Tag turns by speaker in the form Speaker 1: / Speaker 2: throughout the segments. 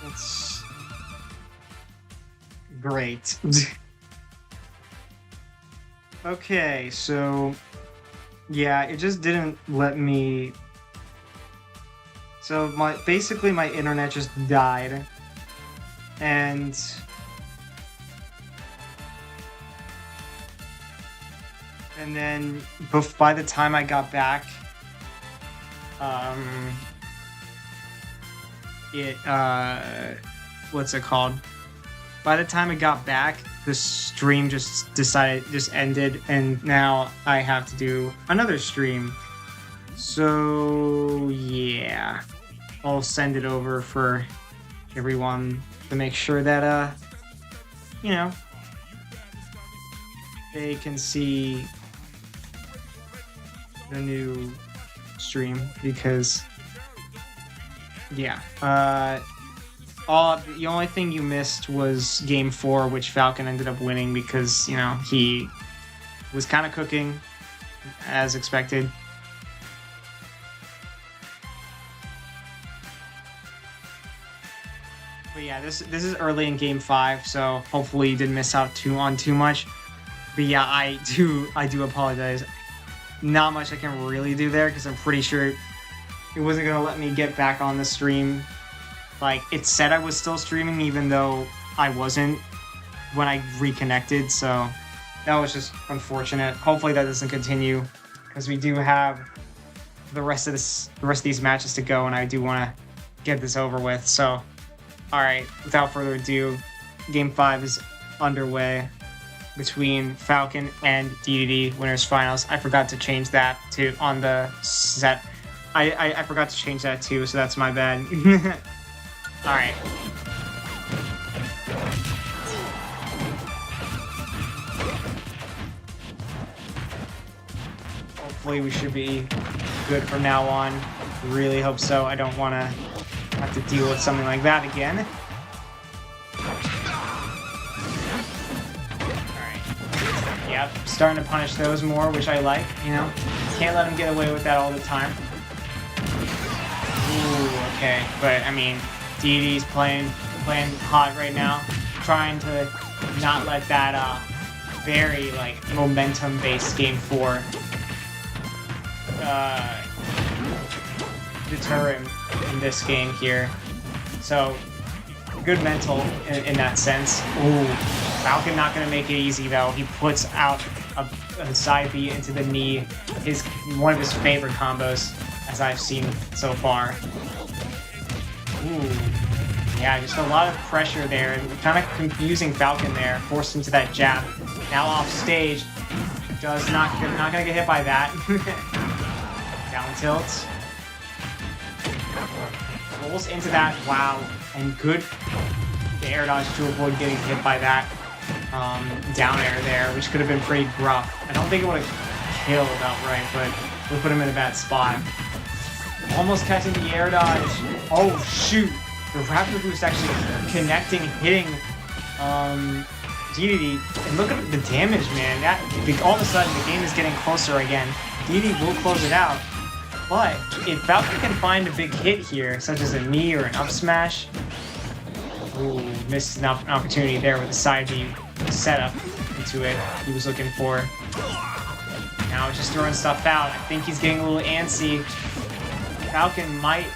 Speaker 1: It's great. Okay, so yeah, it just didn't let me. So basically my internet just died, and then by the time I got back, what's it called? By the time I got back, the stream just ended, and now I have to do another stream. So yeah, I'll send it over for everyone to make sure that you know, they can see the new stream, because yeah, the only thing you missed was game 4, which Falcon ended up winning because, you know, he was kind of cooking as expected. But yeah, this is early in game 5, so hopefully you didn't miss out on too much. But yeah, I do apologize. Not much I can really do there, because I'm pretty sure it wasn't gonna let me get back on the stream. Like, it said I was still streaming even though I wasn't when I reconnected, so that was just unfortunate. Hopefully that doesn't continue, because we do have the rest of these matches to go, and I do want to get this over with. So, all right, without further ado, game 5 is underway between Falcon and DDD winners finals. I forgot to change that to on the set. I forgot to change that too, so that's my bad. All right. Hopefully we should be good from now on. Really hope so. I don't want to have to deal with something like that again. Alright. Yep, starting to punish those more, which I like, you know. Can't let him get away with that all the time. Ooh, okay. But, I mean, DD's playing hot right now. Trying to not let that, very, like, momentum-based game 4 deter him in this game here. So, good mental in that sense. Ooh, Falcon not going to make it easy, though. He puts out a side B into the knee. One of his favorite combos, as I've seen so far. Ooh. Yeah, just a lot of pressure there, and kind of confusing Falcon there. Forced into that jab. Now off stage. Not gonna get hit by that. Down tilt. Rolls into that. Wow. And good air dodge to avoid getting hit by that down air there, which could have been pretty rough. I don't think it would have killed outright, but it would put him in a bad spot. Almost catching the air dodge. Oh, shoot. The Raptor Boost actually connecting, hitting DDD. And look at the damage, man. All of a sudden, the game is getting closer again. DDD will close it out. But if Falcon can find a big hit here, such as a knee or an up smash, ooh, missed an opportunity there with the side B setup into it he was looking for. Now just throwing stuff out. I think he's getting a little antsy. Falcon might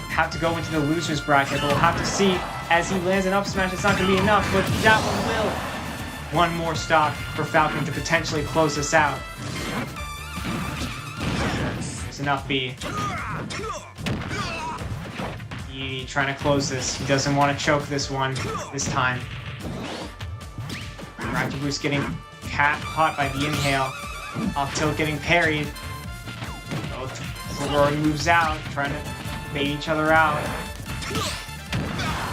Speaker 1: have to go into the loser's bracket, but we'll have to see as he lands an up smash. It's not going to be enough, but that one will. One more stock for Falcon to potentially close this out. There's enough B. He trying to close this. He doesn't want to choke this one this time. Raptor Boost getting caught by the inhale. Off tilt getting parried. Both throwing moves out, trying to bait each other out.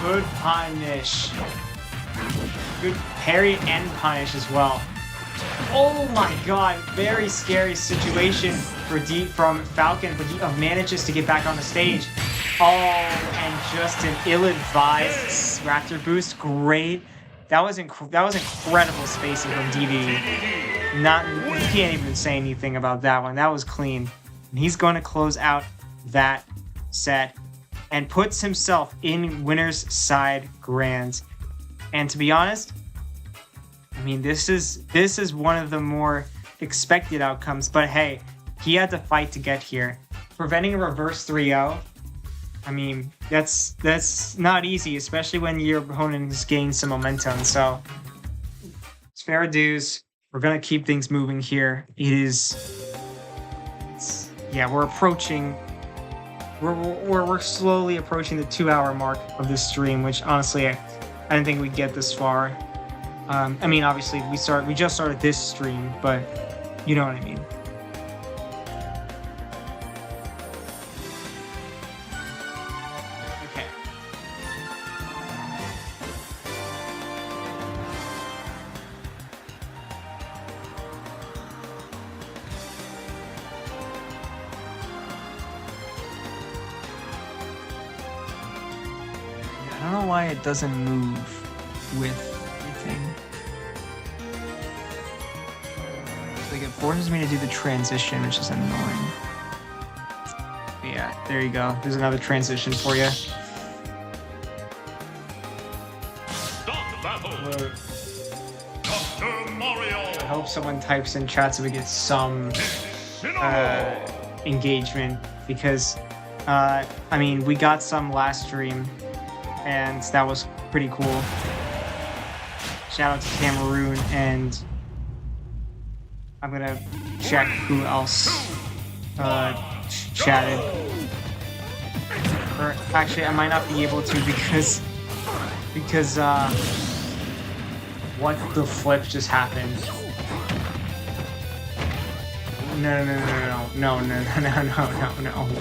Speaker 1: Good punish. Good parry and punish as well. Oh my god, very scary situation from Falcon, but he manages to get back on the stage. Oh, and just an ill-advised Raptor Boost. Great. That was incredible spacing from DD. You can't even say anything about that one. That was clean. And he's going to close out that set and puts himself in winner's side grand. And to be honest, I mean, this is one of the more expected outcomes, but hey, he had to fight to get here. Preventing a reverse 3-0, I mean, that's not easy, especially when your opponent has gained some momentum. So it's fair dues. We're gonna keep things moving here. We're approaching. We're slowly approaching the 2-hour mark of this stream, which honestly I didn't think we'd get this far. I mean, obviously we just started this stream, but you know what I mean. Okay. I don't know why it doesn't move with everything. Like, it forces me to do the transition, which is annoying. But yeah, there you go. There's another transition for you. I hope someone types in chat so we get some engagement, because I mean, we got some last stream and that was pretty cool. Shout out to Cameroon, and I'm gonna check who else chatted. Or actually, I might not be able to because what the flip just happened? No.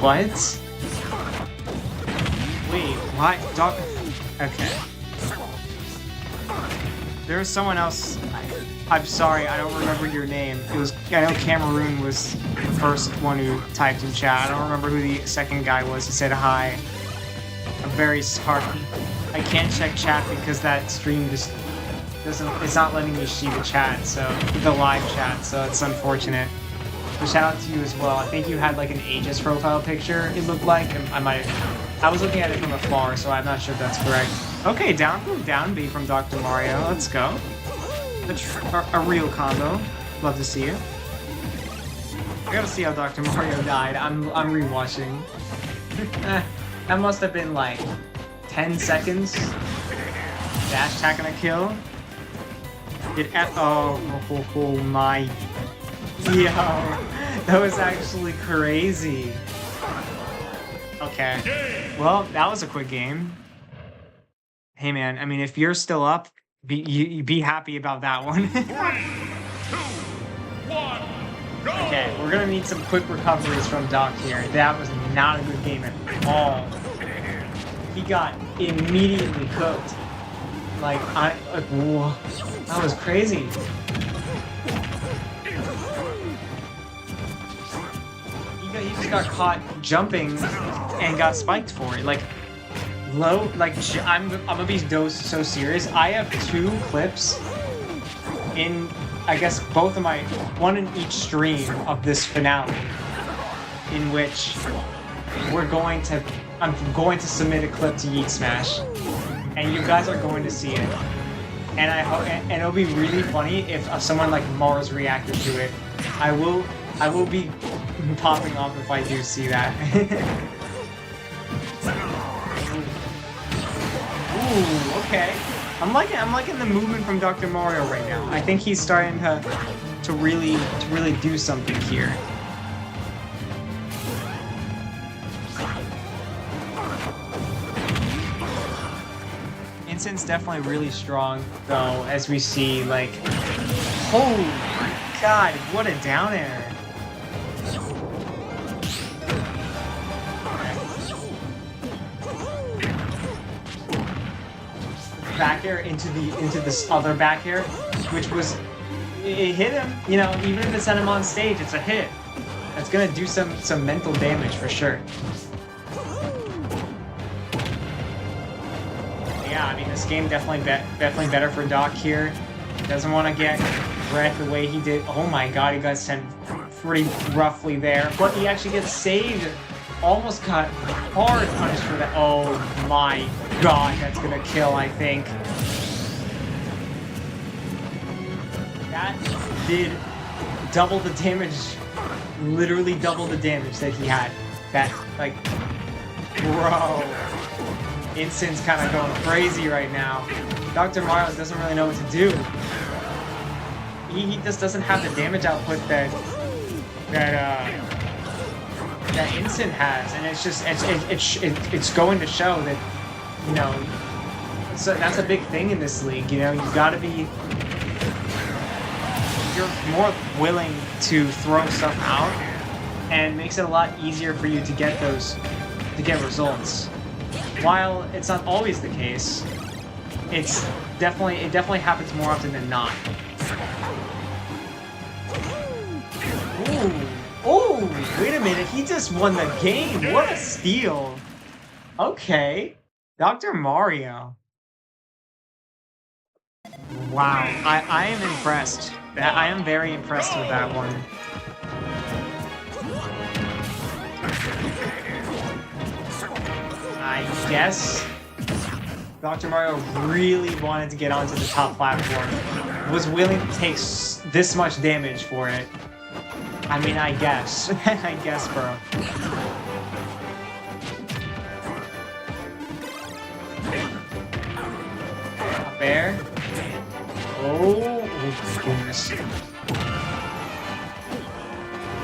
Speaker 1: What? Wait, what? Okay. There was someone else. I'm sorry, I don't remember your name. I know Cameroon was the first one who typed in chat. I don't remember who the second guy was. He said hi. I'm very sorry. I can't check chat because that stream just doesn't. It's not letting me see the chat, so the live chat. So it's unfortunate. But shout out to you as well. I think you had like an Aegis profile picture. It looked like I was looking at it from afar, so I'm not sure if that's correct. Okay, down B from Dr. Mario. Let's go. A real combo. Love to see it. I gotta see how Dr. Mario died. I'm rewatching. That must have been like 10 seconds. Dash attack and a kill. Oh my. Yo, that was actually crazy. Okay. Well, that was a quick game. Hey man, I mean, if you're still up, be happy about that one. 3, 2, 1, go! Okay, we're gonna need some quick recoveries from Doc here. That was not a good game at all. He got immediately cooked. Whoa, that was crazy. He just got caught jumping and got spiked for it. I'm gonna be so serious. I have 2 clips in, I guess, both of one in each stream of this finale, in which I'm going to submit a clip to Yeet Smash, and you guys are going to see it. And I hope, and it'll be really funny if someone like Mars reacted to it. I will be popping off if I do see that. Ooh, okay. I'm liking the movement from Dr. Mario right now. I think he's starting to really do something here. Instin's definitely really strong though, as we see, like, oh my god, what a down air. Back air into this other back air, which was, it hit him. You know, even if it sent him on stage, it's a hit. That's gonna do some mental damage for sure. Yeah, I mean, this game definitely better for Doc here. Doesn't want to get wrecked the way he did. Oh my god, he got sent pretty roughly there, but he actually gets saved almost got hard punished for that. Oh my god, that's gonna kill, I think. That did double the damage, literally double the damage that he had. That, like, bro. Instin's kind of going crazy right now. Dr. Mario doesn't really know what to do. He just doesn't have the damage output that Instant has, and it's just it's going to show that, you know, so that's a big thing in this league. You know, you've got to be, you're more willing to throw stuff out, and it makes it a lot easier for you to get results. While it's not always the case, it definitely happens more often than not. Ooh. Oh, wait a minute, he just won the game. What a steal. Okay. Dr. Mario. Wow, I am impressed. I am very impressed with that one. I guess Dr. Mario really wanted to get onto the top platform. Was willing to take this much damage for it. I mean, I guess. I guess, bro. Up there. Oh, my goodness.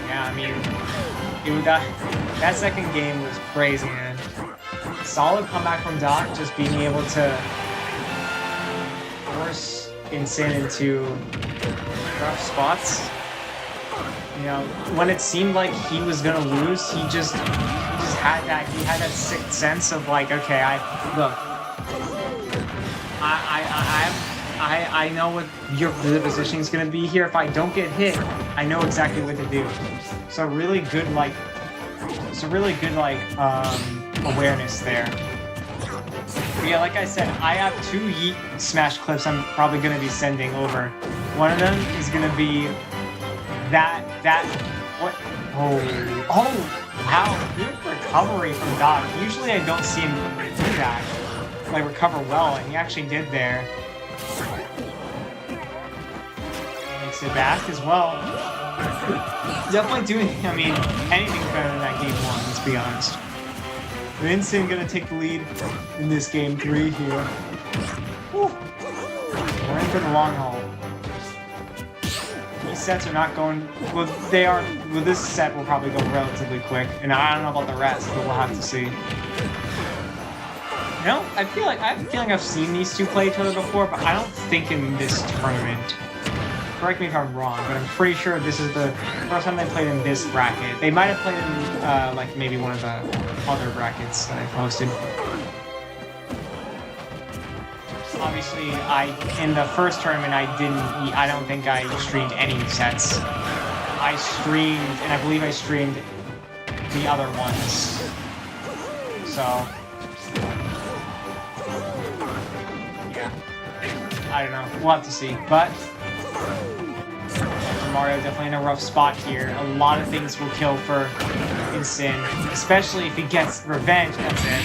Speaker 1: Yeah, I mean, that second game was crazy, man. Solid comeback from Doc, just being able to force Insane into rough spots. You know, when it seemed like he was gonna lose, he just had that sixth sense of like, okay, I know what the position is gonna be here. If I don't get hit, I know exactly what to do. So really good awareness there. But yeah, like I said, I have 2 Yeet Smash clips I'm probably gonna be sending over. One of them is gonna be what? Oh, wow, good recovery from Doc. Usually I don't see him do that, like recover well, and he actually did there. Makes it back as well. Definitely doing, I mean, anything's better than that game 1, let's be honest. Vincent gonna take the lead in this game 3 here. Whew. We're in for the long haul. These sets are not going, well, they are, well, this set will probably go relatively quick, and I don't know about the rest, but we'll have to see. You know, I have a feeling I've seen these two play each other before, but I don't think in this tournament. Correct me if I'm wrong, but I'm pretty sure this is the first time they played in this bracket. They might have played in, like, maybe one of the other brackets that I posted. Obviously, in the first tournament, I don't think I streamed any sets. I streamed, and I believe I streamed the other ones. So, yeah. I don't know. We'll have to see. But Mario definitely in a rough spot here. A lot of things will kill for Instant, especially if he gets revenge. That's it.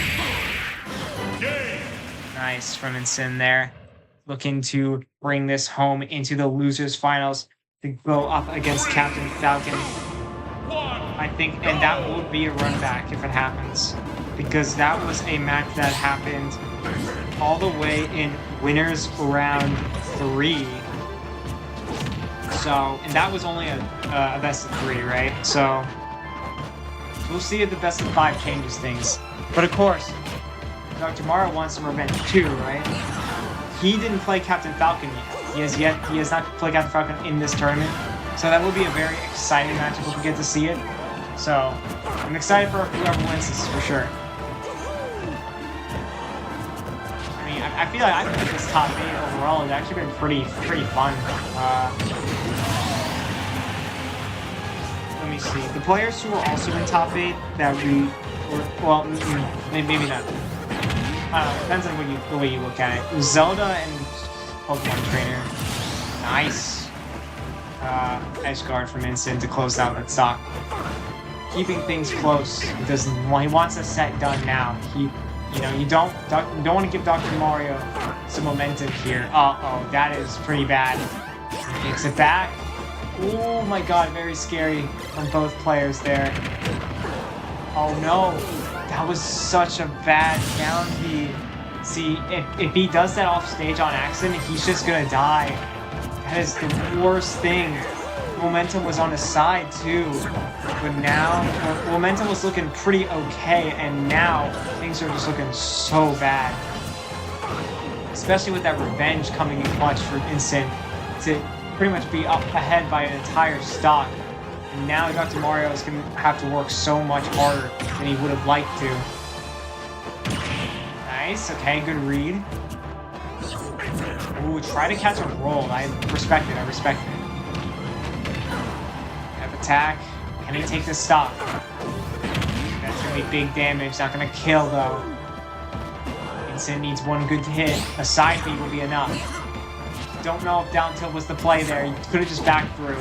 Speaker 1: Nice from Instant there. Looking to bring this home into the losers finals to go up against Captain Falcon. I think, and that would be a run back if it happens, because that was a match that happened all the way in winners round 3. So, and that was only a best of 3, right? So, we'll see if the best of 5 changes things. But of course, Dr. Mario wants some revenge too, right? He didn't play Captain Falcon yet. He has not played Captain Falcon in this tournament. So that will be a very exciting matchup if we get to see it. So, I'm excited for whoever wins this for sure. I mean, I feel like I think this top 8 overall has actually been pretty fun. Let me see. The players who were also in top 8 that we were, well, maybe not. Depends on the way you look at it. Zelda and Pokemon Trainer. Nice. Edge guard from Instant to close out that stock. keeping things close. He doesn't. Well, he wants a set done now. You don't want to give Dr. Mario some momentum here. Uh-oh, that is pretty bad. Takes it back. Oh my god, very scary from both players there. Oh no, that was such a bad down B. See, if he does that off stage on accident, he's just gonna die. That is the worst thing. Momentum was on his side too, but now momentum was looking pretty okay, and now things are just looking so bad. Especially with that revenge coming in clutch for Instant to pretty much be up ahead by an entire stock. And now Dr. Mario is going to have to work so much harder than he would have liked to. Nice, okay, good read. Ooh, try to catch a roll. I respect it, I respect it. Have attack. Can he take the stock? That's going to be big damage, not going to kill though. Instant needs one good hit. A side B will be enough. Don't know if down tilt was the play there. You could have just backed through.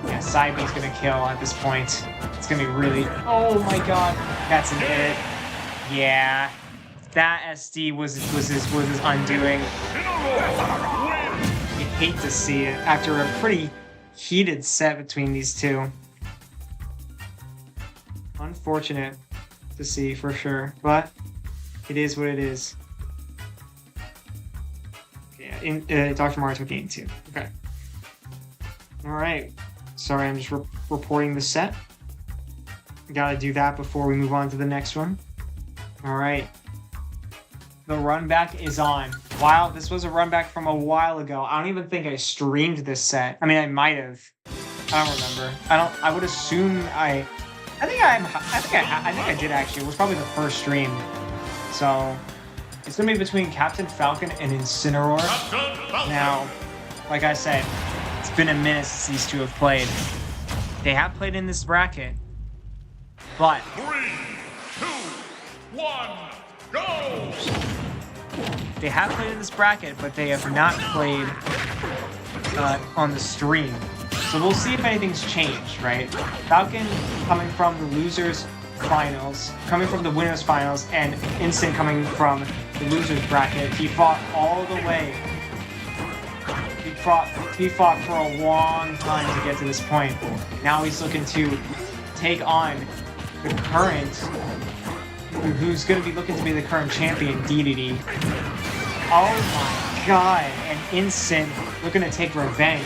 Speaker 1: Yeah, side B's gonna kill at this point. It's gonna be really... Oh my god. That's an it. Yeah. That SD was his undoing. You hate to see it after a pretty heated set between these two. Unfortunate to see for sure, but it is what it is. Dr. Mario took game 2. Okay. Alright. Sorry, I'm just reporting the set. Gotta do that before we move on to the next one. Alright. The run back is on. Wow, this was a run back from a while ago. I don't even think I streamed this set. I mean, I might have. I don't remember. I would assume I think I did actually. It was probably the first stream. So... It's going to be between Captain Falcon and Incineroar. Now, like I said, it's been a minute since these two have played. They have played in this bracket, but... 3, 2, 1, go! They have played in this bracket, but they have not played on the stream. So we'll see if anything's changed, right? Falcon coming from the losers finals, coming from the winners finals, and Instant coming from the losers bracket. He fought all the way. He fought for a long time to get to this point. Now he's looking to take on the current, who's going to be looking to be the current champion, DDD. Oh my god! And Instant looking to take revenge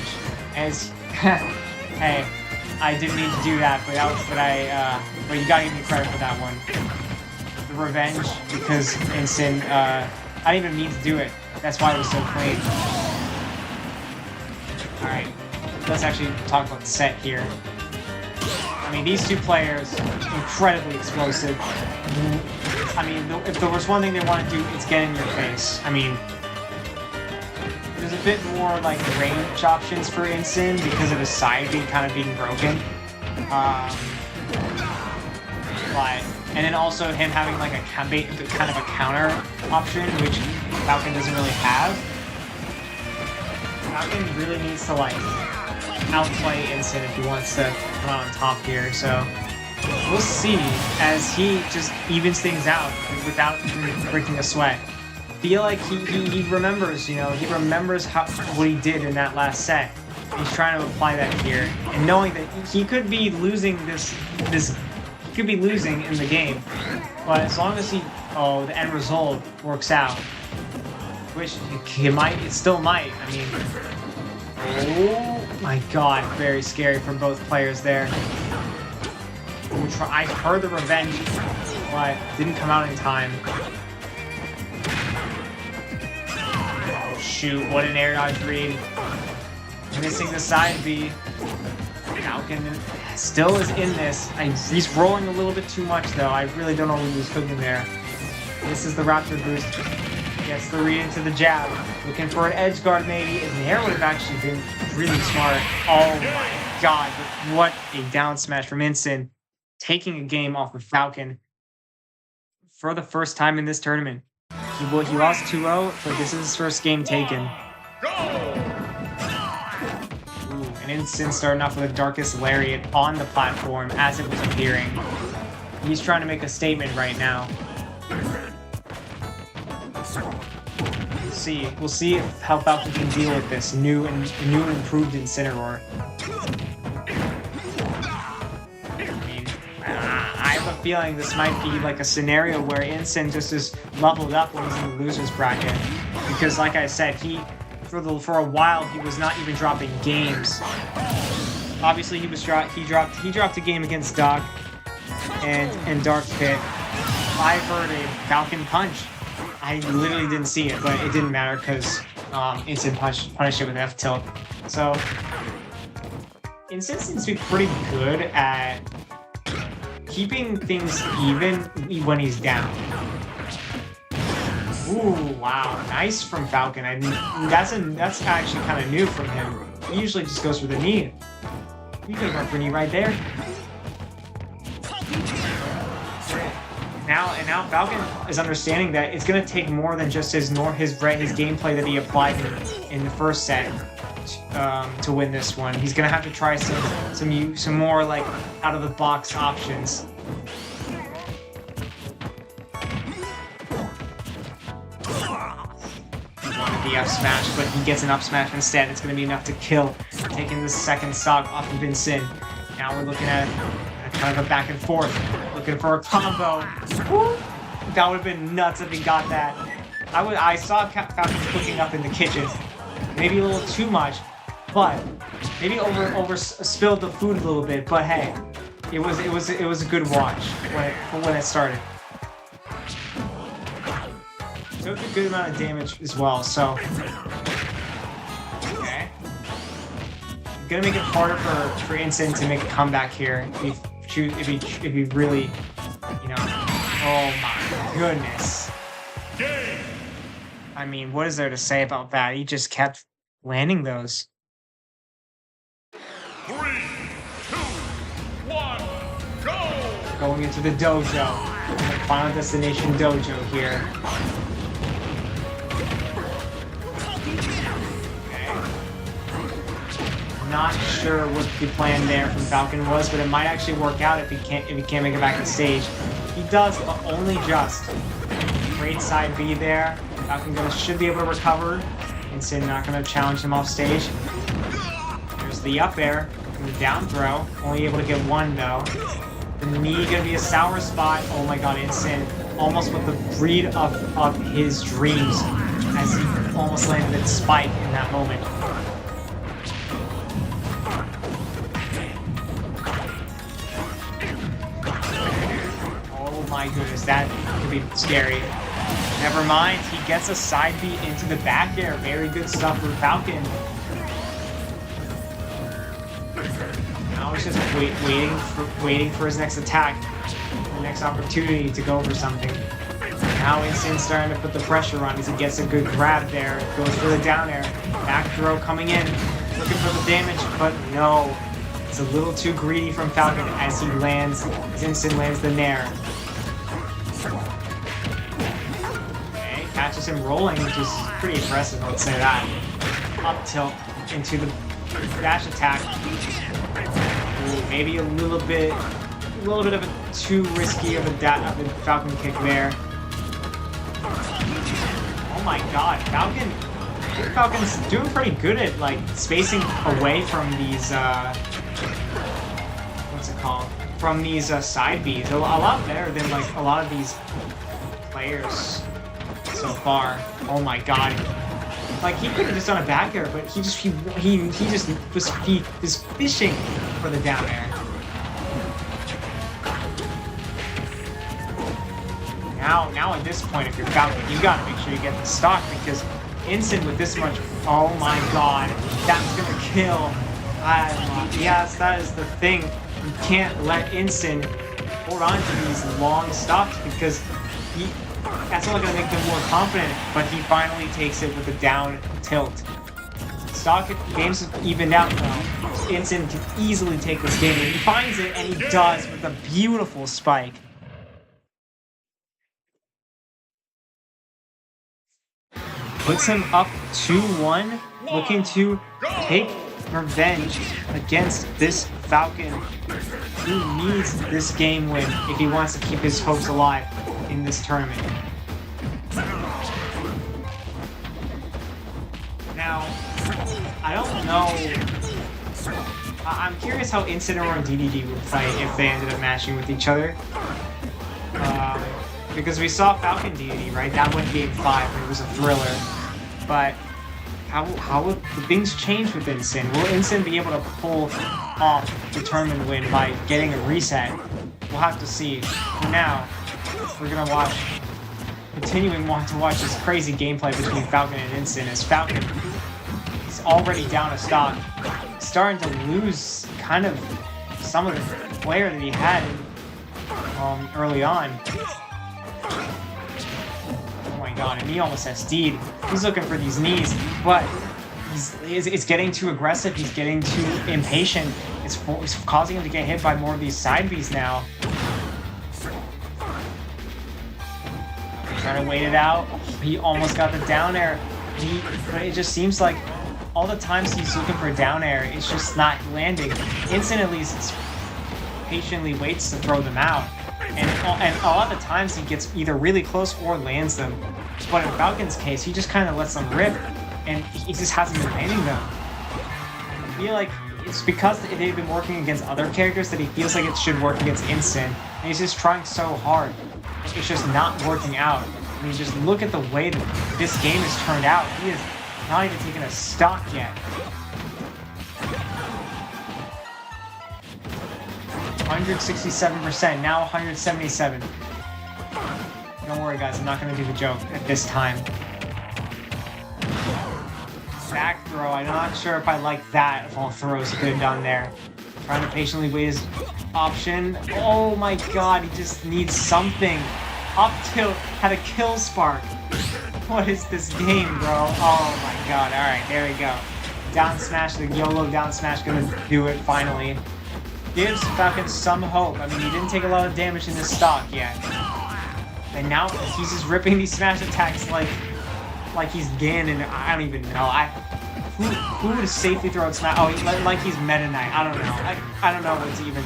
Speaker 1: as hey. I didn't mean to do that, but you gotta give me credit for that one. The revenge, because Instant, I didn't even mean to do it. That's why it was so clean. Alright, let's actually talk about the set here. I mean, these two players, incredibly explosive. I mean, if there was one thing they want to do, it's get in your face. I mean, there's a bit more like range options for Instant because of his side being kind of being broken. And then also him having like a kind of a counter option, which Falcon doesn't really have. Falcon really needs to like outplay Instant if he wants to come out on top here. So we'll see as he just evens things out without even breaking a sweat. Feel like he remembers, he remembers what he did in that last set. He's trying to apply that here, and knowing that he could be losing he could be losing in the game, but as long as the end result works out, which it still might. I mean, oh my god, very scary from both players there. I heard the revenge, but didn't come out in time. Shoot, what an air dodge read. Missing the side B. Falcon still is in this. He's rolling a little bit too much though. I really don't know what he's cooking there. This is the Raptor boost. Gets the read into the jab. Looking for an edge guard maybe. And the air would have actually been really smart. Oh my god. What a down smash from Instant. Taking a game off of Falcon for the first time in this tournament. He lost 2-0, but this is his first game taken. Ooh. And Instant starting off with the Darkest Lariat on the platform as it was appearing. He's trying to make a statement right now. We'll see how Falcon can deal with this new and improved Incineroar. I have a feeling this might be like a scenario where Instant just is leveled up when he's in the losers bracket, because like I said, for a while he was not even dropping games. Obviously he dropped a game against Doc and Dark Pit. I heard a Falcon punch. I literally didn't see it, but it didn't matter because Instant punished it with F tilt. So Instant seems to be pretty good at keeping things even when he's down. Ooh, wow, nice from Falcon. That's actually kind of new from him. He usually just goes for the knee. You could have gone for a knee right there. Now Falcon is understanding that it's going to take more than just his gameplay that he applied in the first set to win this one. He's going to have to try some more like out of the box options. He wanted the F smash, but he gets an up smash instead. It's going to be enough to kill, taking the second stock off of Vincent. Now we're looking at kind of a back and forth, looking for a combo. Woo! That would have been nuts if he got that. I saw Falcon cooking up in the kitchen, maybe a little too much, but maybe over spilled the food a little bit. But hey, it was a good watch when it started. Took a good amount of damage as well, so okay. Gonna make it harder for Instant to make a comeback here. If he really, you know, oh my goodness. I mean, what is there to say about that? He just kept landing those.
Speaker 2: 3, 2, 1, go!
Speaker 1: Going into the dojo, the Final Destination dojo here. Not sure what the plan there from Falcon was, but it might actually work out if he can't make it back to stage. He does, but only just. Great side B there. Falcon should be able to recover. Instant not going to challenge him off stage. There's the up air and the down throw. Only able to get one though. The knee going to be a sour spot. Oh my god, Instant almost with the breed of his dreams as he almost landed a spike in that moment. My goodness, that could be scary. Never mind, he gets a side B into the back air. Very good stuff for Falcon. Now he's just waiting for his next attack, the next opportunity to go for something. Now Instant's starting to put the pressure on as he gets a good grab there. Goes for the down air. Back throw coming in, looking for the damage, but no. It's a little too greedy from Falcon as Instant lands the nair. Okay, catches him rolling, which is pretty impressive, let's say that. Up tilt into the dash attack. Ooh, maybe a little bit of a too risky of a Falcon kick there. Oh my god, Falcon's doing pretty good at like spacing away from these from these side Bs. A lot better than like a lot of these players so far. Oh my god. Like he could have just done a back air, but he just was fishing for the down air. Now at this point, if you're Falcon, you gotta make sure you get the stock because Instant with this much, oh my god, that's gonna kill. Yes, that is the thing. You can't let Instant hold on to these long stocks because that's only going to make them more confident, but he finally takes it with a down tilt. Stock games have evened out now. Instant can easily take this game, and he finds it, and he does with a beautiful spike. Puts him up 2-1, looking to take revenge against this Falcon who needs this game win if he wants to keep his hopes alive in this tournament. Now, I don't know. I'm curious how Incineroar and DDD would fight if they ended up matching with each other. Because we saw Falcon DDD, right? That went game 5 and it was a thriller. But how will the things change with Incin? Will Incin be able to pull off the tournament win by getting a reset? We'll have to see. For now, we're gonna want to watch this crazy gameplay between Falcon and Incin as Falcon is already down a stock, starting to lose kind of some of the player that he had early on. Oh my god, and he almost SD'd. He's looking for these knees, but it's getting too aggressive, he's getting too impatient. It's causing him to get hit by more of these side Bs now. Trying to wait it out. He almost got the down air. But it just seems like all the times he's looking for a down air, it's just not landing. Incin at least patiently waits to throw them out. And a lot of the times he gets either really close or lands them. But in Falcon's case, he just kind of lets them rip, and he just hasn't been landing them. I feel like it's because they've been working against other characters that he feels like it should work against Incin. And he's just trying so hard. It's just not working out. I mean, just look at the way that this game has turned out. He is not even taking a stock yet. 167%, now 177. Don't worry, guys, I'm not going to do the joke at this time. Back throw, I'm not sure if I like that, if all throws good down there. Trying to patiently wait his option. Oh my god, he just needs something. Up tilt, had a kill spark. What is this game, bro? Oh my god, alright, there we go. Down smash, the YOLO down smash gonna do it finally. Gives Falcon some hope. I mean, he didn't take a lot of damage in this stock yet. And now he's just ripping these smash attacks like he's Ganon. I don't even know. Who would safely throw out smash? Oh, like he's Meta Knight. I don't know. I don't know what to even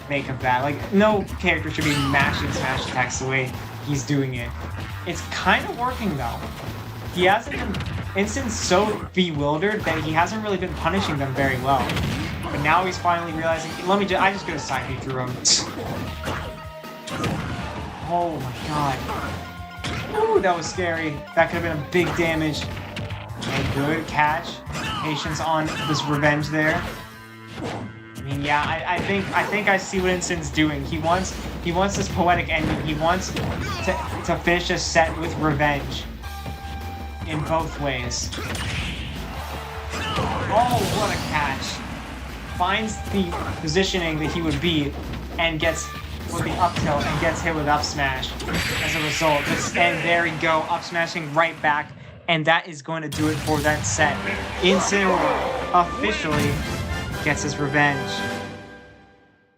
Speaker 1: make of that. Like, no character should be mashing smash attacks the way he's doing it. It's kind of working though. He hasn't been... Incin's so bewildered that he hasn't really been punishing them very well. But now he's finally realizing, I just gonna side B through him. Oh my god. Ooh, that was scary. That could have been a big damage. Okay, good catch. Patience on this revenge there. I mean, yeah, I think I see what Incin's doing. He wants this poetic ending. He wants to finish a set with revenge. In both ways. Oh, what a catch. Finds the positioning that he would be and gets with the up tilt and gets hit with up smash as a result. And there we go, up smashing right back, and that is going to do it for that set. Incineroar officially gets his revenge.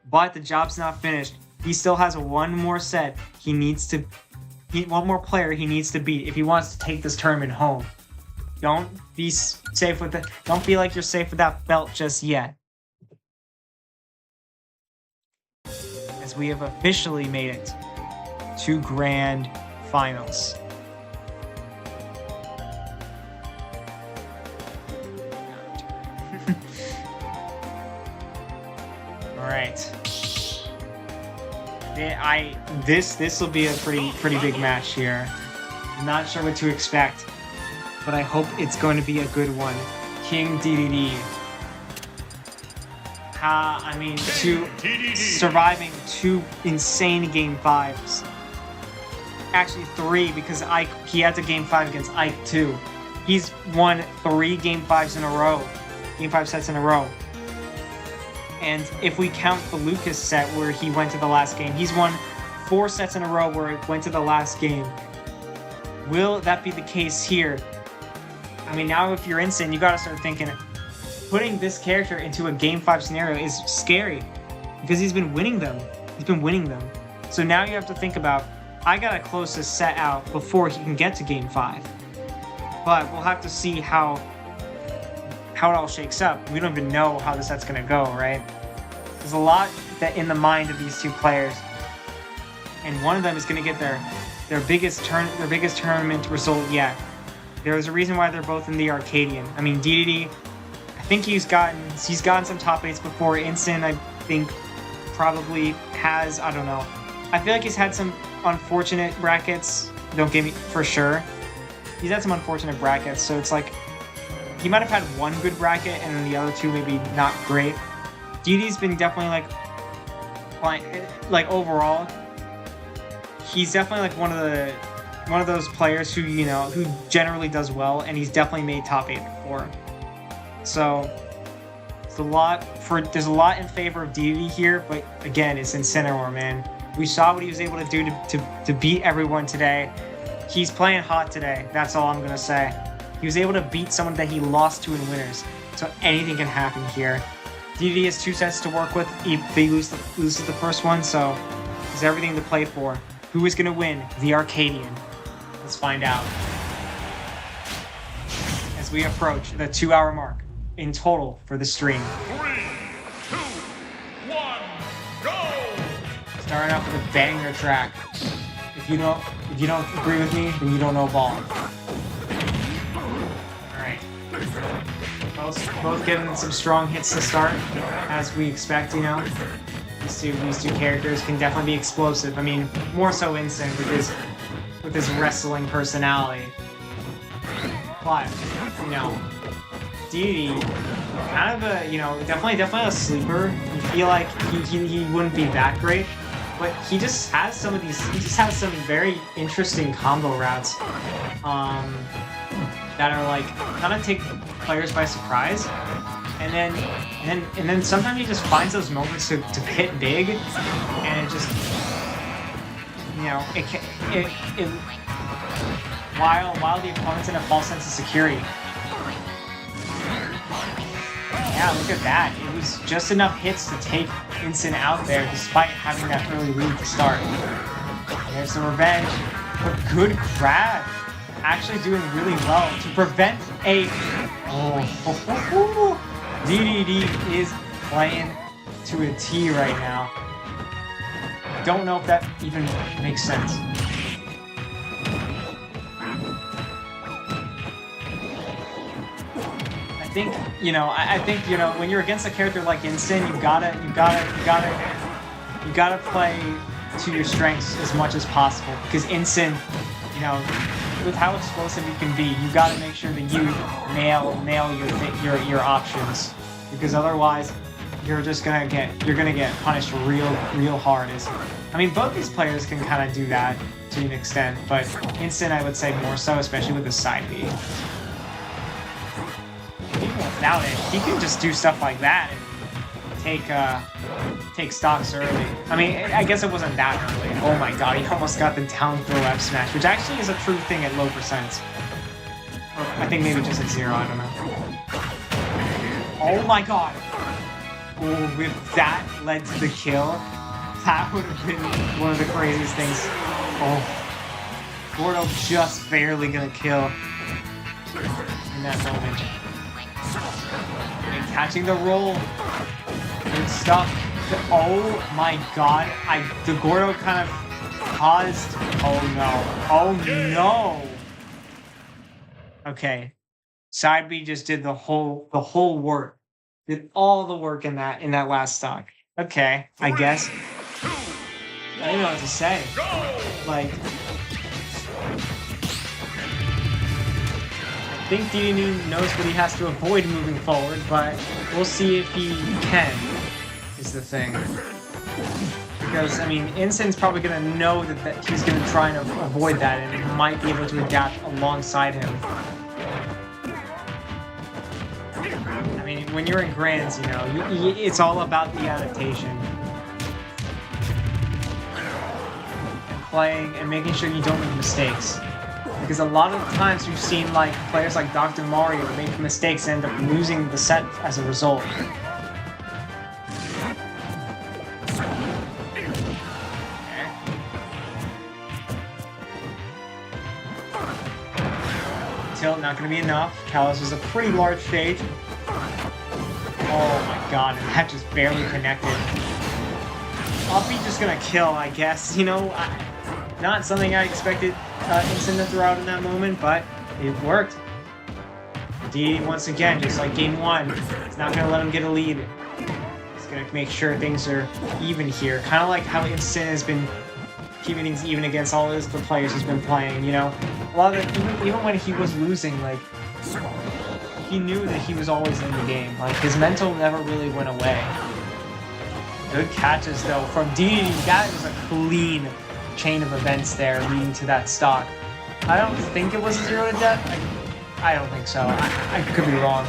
Speaker 1: But the job's not finished. He still has one more set he needs to... one more player he needs to beat if he wants to take this tournament home. Don't be safe with it. Don't feel like you're safe with that belt just yet. As we have officially made it to Grand Finals. All right. This will be a pretty big match here. I'm not sure what to expect, but I hope it's going to be a good one. King DDD. I mean, surviving 2 insane game 5s. Actually 3, because he had to game 5 against Ike too. He's won 3 game 5s in a row. Game 5 sets in a row. And if we count the Lucas set where he went to the last game, he's won 4 sets in a row where it went to the last game. Will that be the case here? I mean, now if you're Incin, you gotta start thinking, putting this character into a game 5 scenario is scary because he's been winning them. So now you have to think about, I gotta close this set out before he can get to game 5. But we'll have to see how how it all shakes up. We don't even know how the set's gonna go, right? There's a lot that in the mind of these two players, and one of them is gonna get their biggest tournament result yet. There's a reason why they're both in the Arcadian. I mean, DDD, I think he's gotten some top 8s before. Instant, I think, probably has, I don't know. I feel like he's had some unfortunate brackets. Don't get me, for sure. He's had some unfortunate brackets, so it's like he might have had one good bracket and then the other two maybe not great. DD's been definitely like overall, he's definitely like one of those players who, you know, who generally does well, and he's definitely made top 8 before. So there's a lot in favor of DDD here, but again, it's Incineroar, man. We saw what he was able to do to beat everyone today. He's playing hot today. That's all I'm gonna say. He was able to beat someone that he lost to in winners. So anything can happen here. DDD has 2 sets to work with. They loses the first one, so there's everything to play for. Who is gonna win? The Arcadian. Let's find out. As we approach the 2-hour mark in total for the stream.
Speaker 2: 3, 2, 1, go!
Speaker 1: Starting off with a banger track. If you don't agree with me, then you don't know ball. Alright. Both getting some strong hits to start, as we expect, you know. These two characters can definitely be explosive. I mean, more so Instant with his wrestling personality. But, you know, DD, kind of a, you know, definitely a sleeper. You feel like he wouldn't be that great, but he just has some very interesting combo routes that are like kind of take players by surprise. And then sometimes he just finds those moments to hit big, and it just, you know, it while the opponent's in a false sense of security. Yeah, look at that. It was just enough hits to take Instant out there, despite having that early lead to start. There's the revenge, but good grab. Actually doing really well to prevent a... DDD is playing to a T right now. Don't know if that even makes sense. I think, you know, when you're against a character like Instant, you gotta play to your strengths as much as possible, because Instant, you know, with how explosive you can be, you gotta make sure that you nail your options, because otherwise you're gonna get punished real hard. I mean, both these players can kind of do that to an extent, but Instant, I would say more so, especially with the side B. Even without it, he can just do stuff like that and take stocks early. I mean, I guess it wasn't that early. Oh my god, he almost got the down throw F smash, which actually is a true thing at low percents. Or I think maybe just at 0, I don't know. Oh my god! Oh, if that led to the kill, that would have been one of the craziest things. Oh, Gordo just barely gonna kill in that moment. And catching the roll. Good stuff. Oh my god. The Gordo kind of paused. Oh no. Oh no. Okay. Side B just did the whole work. Did all the work in that last stock. Okay, I guess. I don't know what to say. Like, I think DDD knows what he has to avoid moving forward, but we'll see if he can, is the thing. Because, I mean, Instant's probably going to know that he's going to try and avoid that, and he might be able to adapt alongside him. I mean, when you're in Grands, you know, it's all about the adaptation. And playing and making sure you don't make mistakes. Because a lot of the times we've seen like players like Dr. Mario make mistakes and end up losing the set as a result. tilt, not going to be enough. Kalos is a pretty large stage. Oh my god, and that just barely connected. Up B just going to kill, I guess. You know, not something I expected Instant to throw out in that moment, but it worked. D once again, just like game 1, it's not going to let him get a lead. It's going to make sure things are even here. Kind of like how Instant has been keeping things even against all the players he's been playing, you know? A lot of it, even when he was losing, like, he knew that he was always in the game. Like, his mental never really went away. Good catches, though, from DDD. That was a clean chain of events there leading to that stock. I don't think it was a 0 to death. I don't think so. I could be wrong.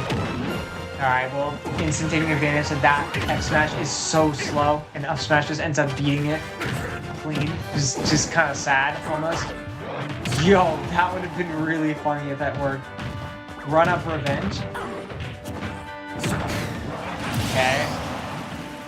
Speaker 1: Alright, well, Instant taking advantage of that. F smash is so slow, and Up smash just ends up beating it clean. Just kind of sad, almost. Yo, that would have been really funny if that worked. Run up revenge. Okay.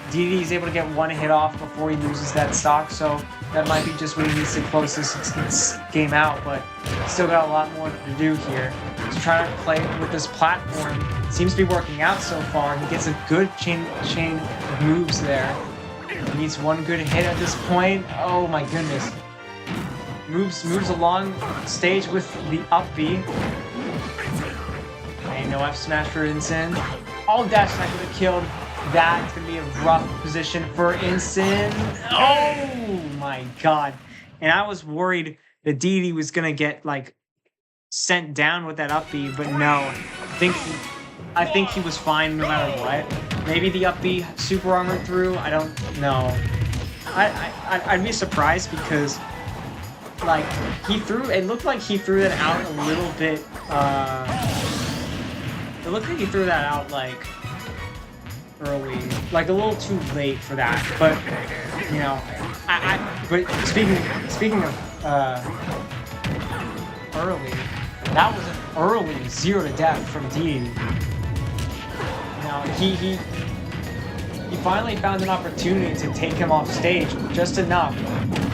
Speaker 1: DDD is able to get one hit off before he loses that stock, so that might be just what he needs to close this game out, but still got a lot more to do here. He's trying to play with this platform. Seems to be working out so far. He gets a good chain of moves there. He needs one good hit at this point. Oh my goodness. Moves along stage with the up B. Okay, no F smash for Instant. All dash attack would have killed. That's gonna be a rough position for Instant. Oh my god. And I was worried that DD was gonna get like sent down with that up B, but no. I think he was fine no matter what. Maybe the up B super armored through. I don't know. I'd be surprised because like he threw. It looked like he threw that out a little bit. It looked like he threw that out like early, like a little too late for that. But you know, but speaking of early, that was an early 0 to death from D. Now he finally found an opportunity to take him off stage just enough,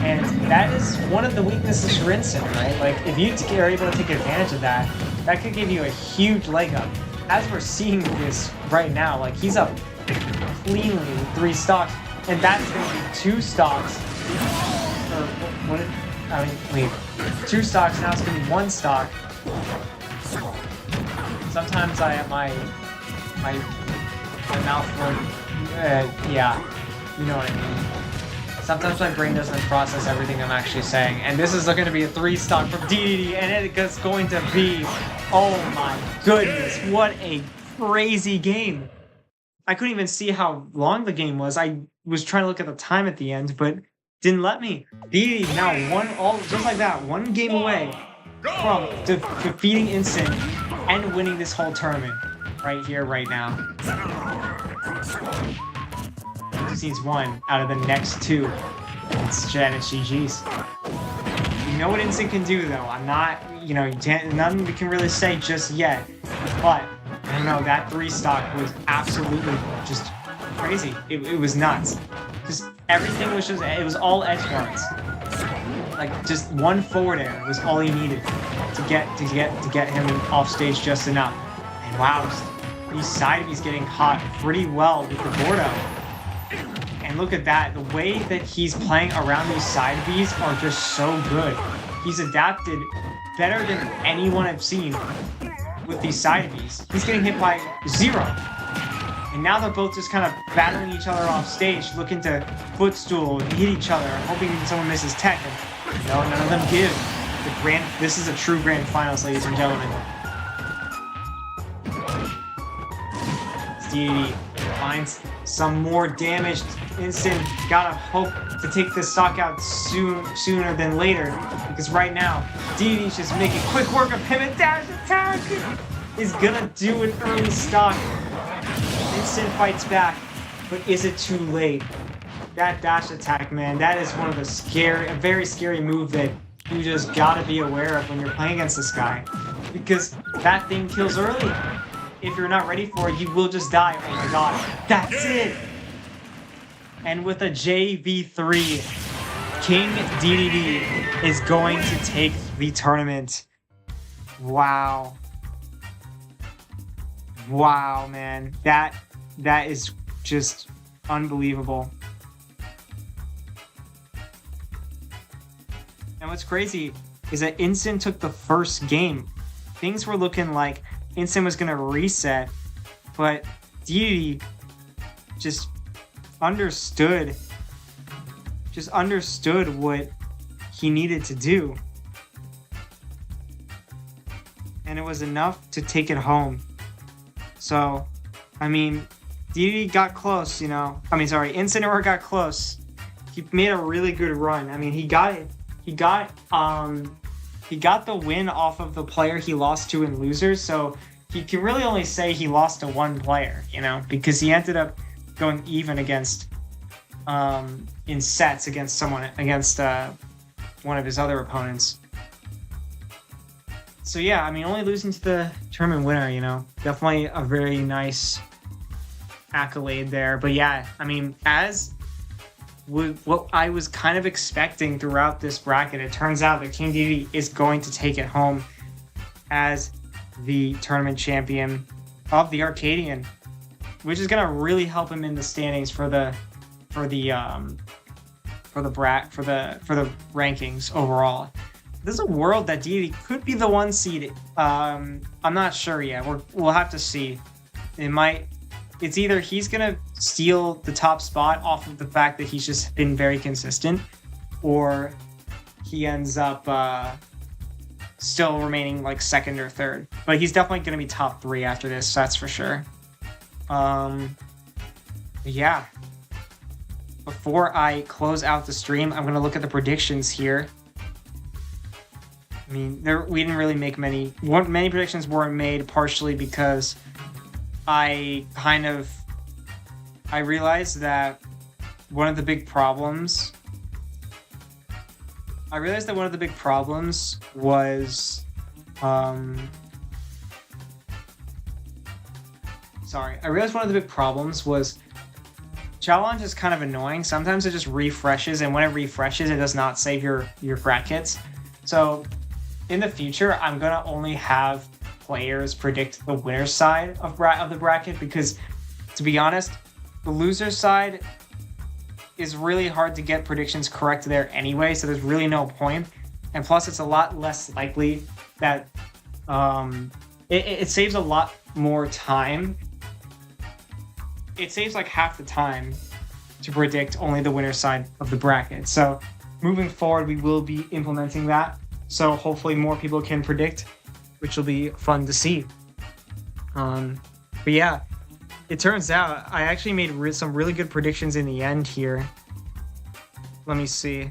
Speaker 1: and that is one of the weaknesses for Instant, right? Like if you are able to take advantage of that, that could give you a huge leg up. As we're seeing this right now, like he's up cleanly with 3 stocks, and that's going to be 2 stocks. Or what? I mean, wait, 2 stocks. Now it's going to be 1 stock. Sometimes I have my mouth won't. Yeah, you know what I mean. Sometimes my brain doesn't process everything I'm actually saying, and this is going to be a 3 stock from DDD, and it's going to be. Oh my goodness! What a crazy game. I couldn't even see how long the game was. I was trying to look at the time at the end, but didn't let me. DDD now just like that, 1 game away from defeating Instant and winning this whole tournament. Right here, right now. He needs 1 out of the next 2. It's Jen and GG's. You know what Instant can do, though. I'm not, you know, nothing we can really say just yet. But I don't know, that 3 stock was absolutely just crazy. It was nuts. Just everything was it was all edge guards. Like just 1 forward air was all he needed to get him off stage just enough. And wow, these side Bs getting caught pretty well with the Gordo. And look at that, the way that he's playing around these side Bs are just so good. He's adapted better than anyone I've seen with these side Bs. He's getting hit by 0. And now they're both just kind of battling each other off stage, looking to footstool and hit each other, hoping someone misses tech. And no, none of them give. This is a true grand finals, ladies and gentlemen. DDD finds some more damage. Instant gotta hope to take this stock out sooner than later, because right now DDD's just making quick work of him, and dash attack is gonna do an early stock. Instant fights back, but is it too late? That dash attack, man, that is one of a very scary move that you just gotta be aware of when you're playing against this guy, because that thing kills early. If you're not ready for it, you will just die. Oh my god, that's it! And with a JV3, King DDD is going to take the tournament. Wow. Wow, man. That is just unbelievable. And what's crazy is that Instant took the first game. Things were looking like Instant was going to reset, but DDD just understood what he needed to do. And it was enough to take it home. So, I mean, DDD got close, you know. Incineroar got close. He made a really good run. I mean, he got it. He got the win off of the player he lost to in losers. So he can really only say he lost to one player, you know, because he ended up going even against in sets against one of his other opponents. So yeah, I mean, only losing to the tournament winner, you know, definitely a very nice accolade there. But yeah, I mean, as what I was kind of expecting throughout this bracket, it turns out that King DDD is going to take it home as the tournament champion of the Arcadian, which is going to really help him in the standings for the rankings overall. This is a world that DDD could be the 1 seed. I'm not sure yet. We'll have to see. It's either he's gonna steal the top spot off of the fact that he's just been very consistent, or he ends up still remaining like second or third. But he's definitely gonna be top 3 after this, that's for sure. Yeah. Before I close out the stream, I'm gonna look at the predictions here. I mean, we didn't really make many predictions weren't made, partially because I realized that one of the big problems was Challonge is kind of annoying. Sometimes it just refreshes, and when it refreshes, it does not save your brackets. So in the future, I'm gonna only have players predict the winner's side of the bracket, because, to be honest, the loser's side is really hard to get predictions correct there anyway, so there's really no point. And plus, it's a lot less likely that it saves a lot more time. It saves like half the time to predict only the winner's side of the bracket. So moving forward, we will be implementing that. So hopefully more people can predict, which will be fun to see. But yeah, it turns out I actually made some really good predictions in the end here. Let me see.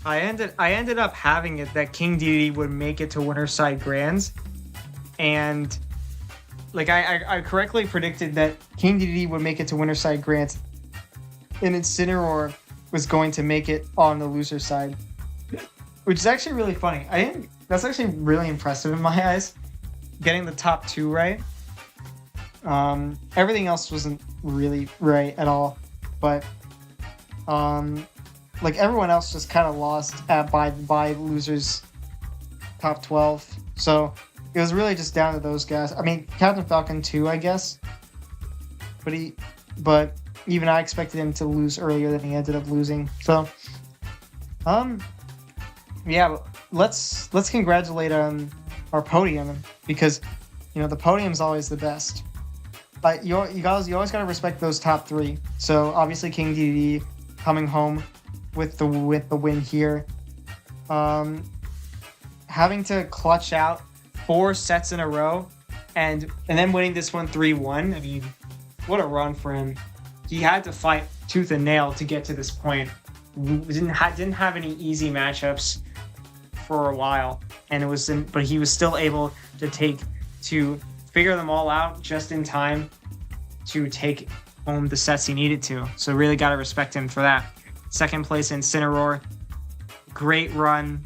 Speaker 1: I ended up having it that King DDD would make it to winner's side grands, and like I correctly predicted that King DDD would make it to winner's side grands, and Incineroar was going to make it on the loser side, which is actually really funny. That's actually really impressive in my eyes, getting the top 2 right. Everything else wasn't really right at all, but like everyone else just kind of lost by losers top 12. So it was really just down to those guys. I mean, Captain Falcon too, I guess. But even I expected him to lose earlier than he ended up losing. So, yeah, let's congratulate our podium, because the podium's always the best. You always gotta respect those top 3. So obviously King DDD coming home with the win here, having to clutch out 4 sets in a row, and then winning this one 3-1. I mean, what a run for him. He had to fight tooth and nail to get to this point. Didn't have any easy matchups for a while, and but he was still able to figure them all out just in time to take home the sets he needed to. So really got to respect him for that. Second place in Incineroar, great run,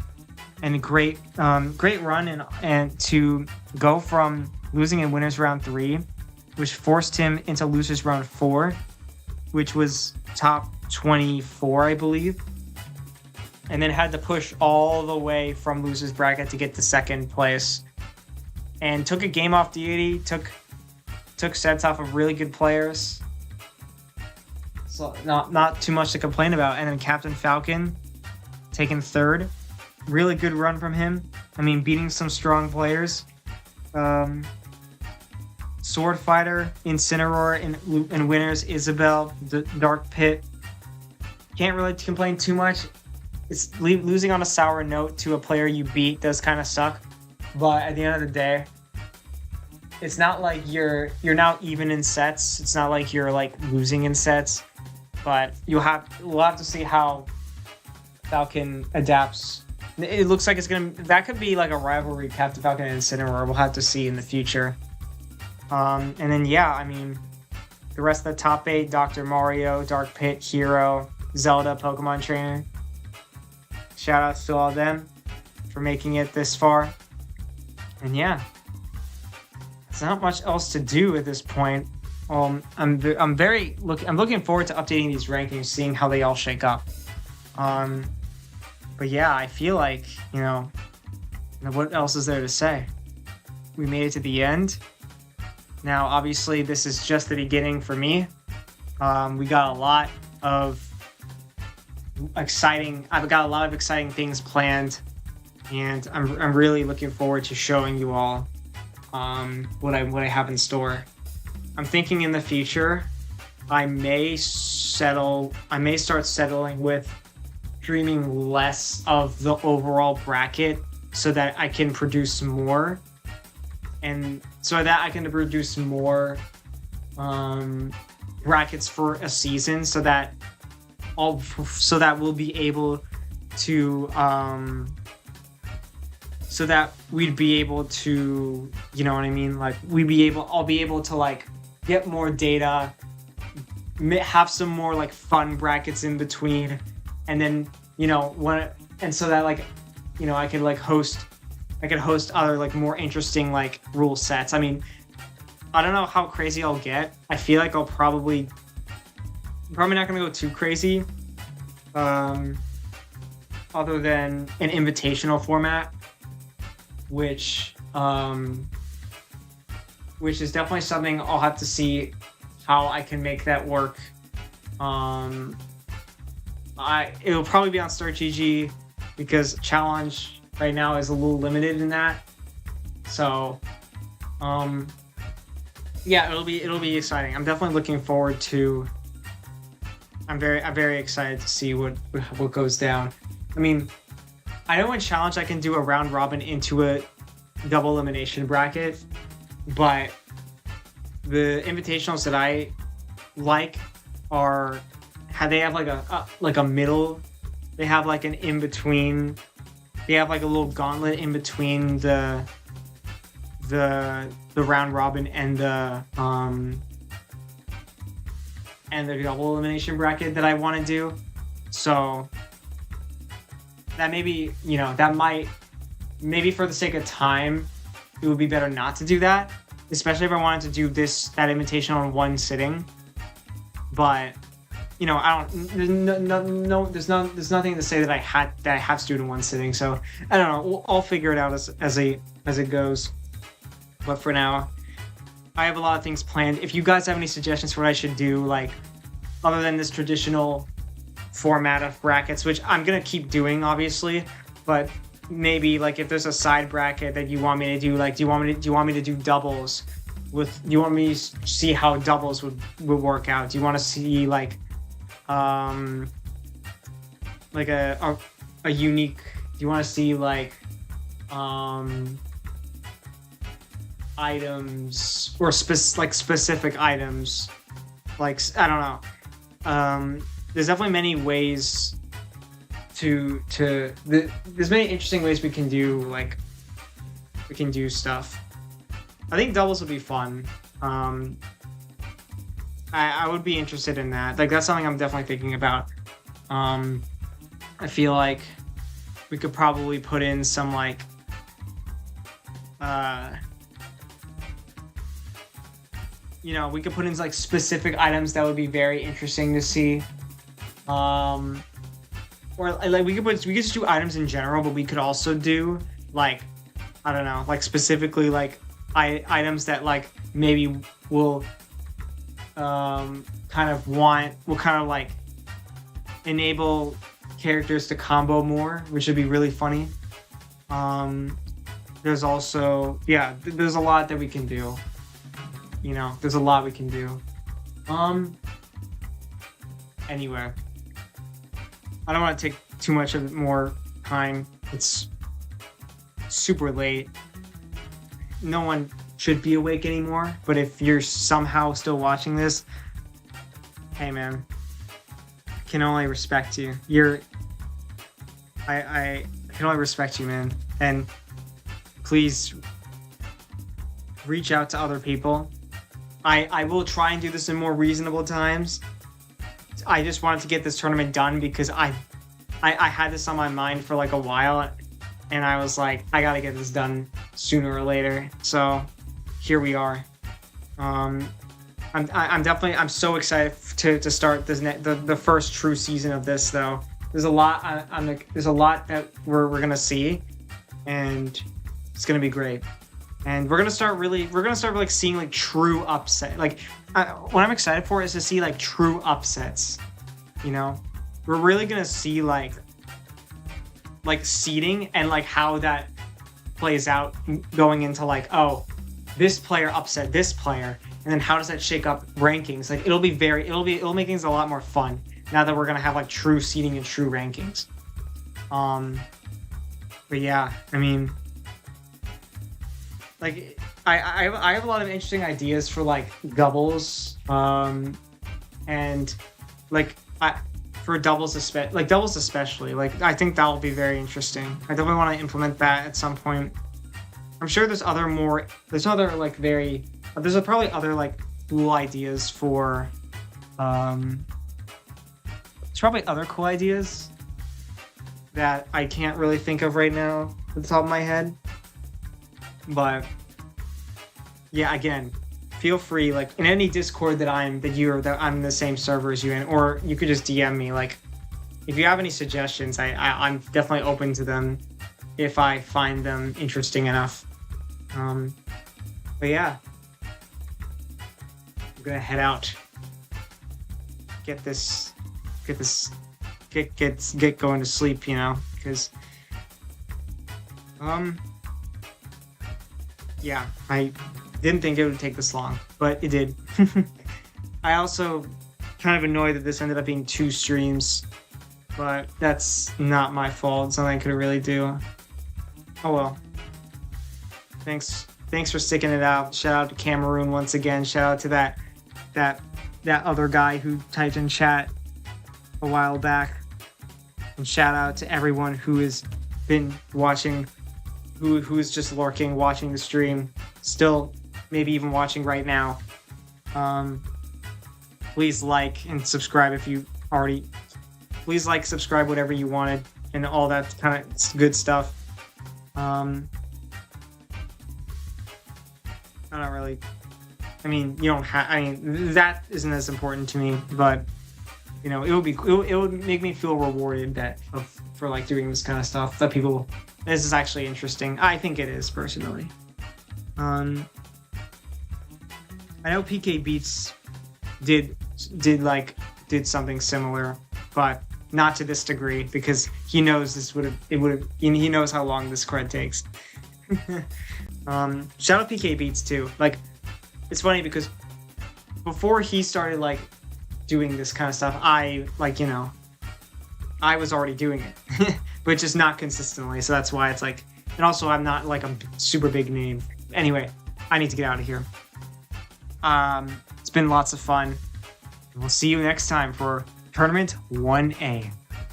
Speaker 1: and great run, and to go from losing in winners round 3, which forced him into losers round 4, which was top 24, I believe. and then had to push all the way from losers bracket to get to second place, and took a game off Deity, took sets off of really good players. So not too much to complain about. And then Captain Falcon taking third. Really good run from him. I mean, beating some strong players. Sword Fighter, Incineroar, and winners, Isabel, Dark Pit. Can't really complain too much. It's losing on a sour note to a player you beat does kind of suck. But at the end of the day, it's not like you're now even in sets. It's not like you're like losing in sets. But we'll have to see how Falcon adapts. It looks like that could be like a rivalry, Captain Falcon and Incineroar. We'll have to see in the future. And then yeah, I mean, the rest of the top 8: Dr. Mario, Dark Pit, Hero, Zelda, Pokemon Trainer. Shout outs to all of them for making it this far. And yeah, there's not much else to do at this point. I'm looking forward to updating these rankings, seeing how they all shake up. But yeah, I feel like, what else is there to say? We made it to the end. Now, obviously, this is just the beginning for me. We got a lot of exciting things planned, and I'm really looking forward to showing you all what I have in store. I'm thinking in the future, I may start settling with streaming less of the overall bracket so that I can produce more, and so that I can produce more brackets for a season, so that we'll be able to so that we'd be able to, you know what I mean? Like I'll be able to like get more data, have some more like fun brackets in between, and then so that like I could host other like more interesting like rule sets. I mean, I don't know how crazy I'll get. I feel like I'm probably not gonna go too crazy, other than an invitational format, which is definitely something I'll have to see how I can make that work. It'll probably be on StartGG because Challenge right now is a little limited in that. So, yeah, it'll be exciting. I'm definitely looking forward to. I'm very excited to see what goes down. I mean, I know in Challenge I can do a round robin into a double elimination bracket, but the invitationals that I like are they have like a middle. They have like an in between. They have like a little gauntlet in between the round robin and the double elimination bracket that I want to do. So that maybe for the sake of time, it would be better not to do that, especially if I wanted to do that invitation on one sitting. But there's nothing to say that I have to do it in one sitting. So I don't know. I'll figure it out as it goes. But for now, I have a lot of things planned. If you guys have any suggestions for what I should do, like other than this traditional format of brackets, which I'm gonna keep doing, obviously, but maybe like if there's a side bracket that you want me to do, like do you want me to do doubles do you want me to see how doubles would work out? Do you want to see like a unique, do you want to see like items or specific items, like I don't know. There's definitely many ways there's many interesting ways we can do stuff. I think doubles would be fun. I would be interested in that. Like that's something I'm definitely thinking about. I feel like we could probably put in some like we could put in like specific items that would be very interesting to see. or like we could just do items in general, but we could also do like, I don't know, like specifically like items that like maybe will kind of like enable characters to combo more, which would be really funny. There's also, yeah, there's a lot that we can do. You know, there's a lot we can do. Anyway, I don't want to take too much of more time. It's super late. No one should be awake anymore, but if you're somehow still watching this, hey man, I can only respect you. I can only respect you, man. And please reach out to other people. I will try and do this in more reasonable times. I just wanted to get this tournament done because I had this on my mind for like a while, and I was like, I gotta get this done sooner or later. So here we are. I'm so excited to start this the first true season of this though. There's a lot there's a lot that we're gonna see, and it's gonna be great. And we're gonna start like seeing like true upset. Like what I'm excited for is to see like true upsets. You know, we're really gonna see like seeding and like how that plays out going into like, oh, this player upset this player, and then how does that shake up rankings? Like it'll make things a lot more fun now that we're gonna have like true seeding and true rankings. But yeah, I mean, like I have a lot of interesting ideas for like doubles, and like for doubles especially. Like I think that will be very interesting. I definitely want to implement that at some point. I'm sure there's probably other like cool ideas for there's probably other cool ideas that I can't really think of right now at the top of my head. But yeah, again, feel free, like in any Discord that I'm in the same server as you in, or you could just DM me. Like if you have any suggestions, I'm definitely open to them if I find them interesting enough. But yeah, I'm gonna head out. Get going to sleep, you know, because yeah, I didn't think it would take this long, but it did. I also kind of annoyed that this ended up being 2 streams, but that's not my fault. It's nothing I could really do. Oh well. Thanks for sticking it out. Shout out to Cameroon once again. Shout out to that other guy who typed in chat a while back. And shout out to everyone who has been watching, who's just lurking, watching the stream, still maybe even watching right now. Please like and subscribe if you already. Please like, subscribe, whatever you wanted, and all that kind of good stuff. I don't really. I mean, you don't have. I mean, that isn't as important to me, but you know, it would make me feel rewarded for like doing this kind of stuff. That people, this is actually interesting. I think it is personally. I know PK Beats did something similar, but not to this degree because he knows he knows how long this cred takes. Shout out PK Beats too. Like, it's funny because before he started like doing this kind of stuff, I was already doing it, but just not consistently. So that's why it's like, and also I'm not like a super big name. Anyway, I need to get out of here. It's been lots of fun. We'll see you next time for Tournament 1A.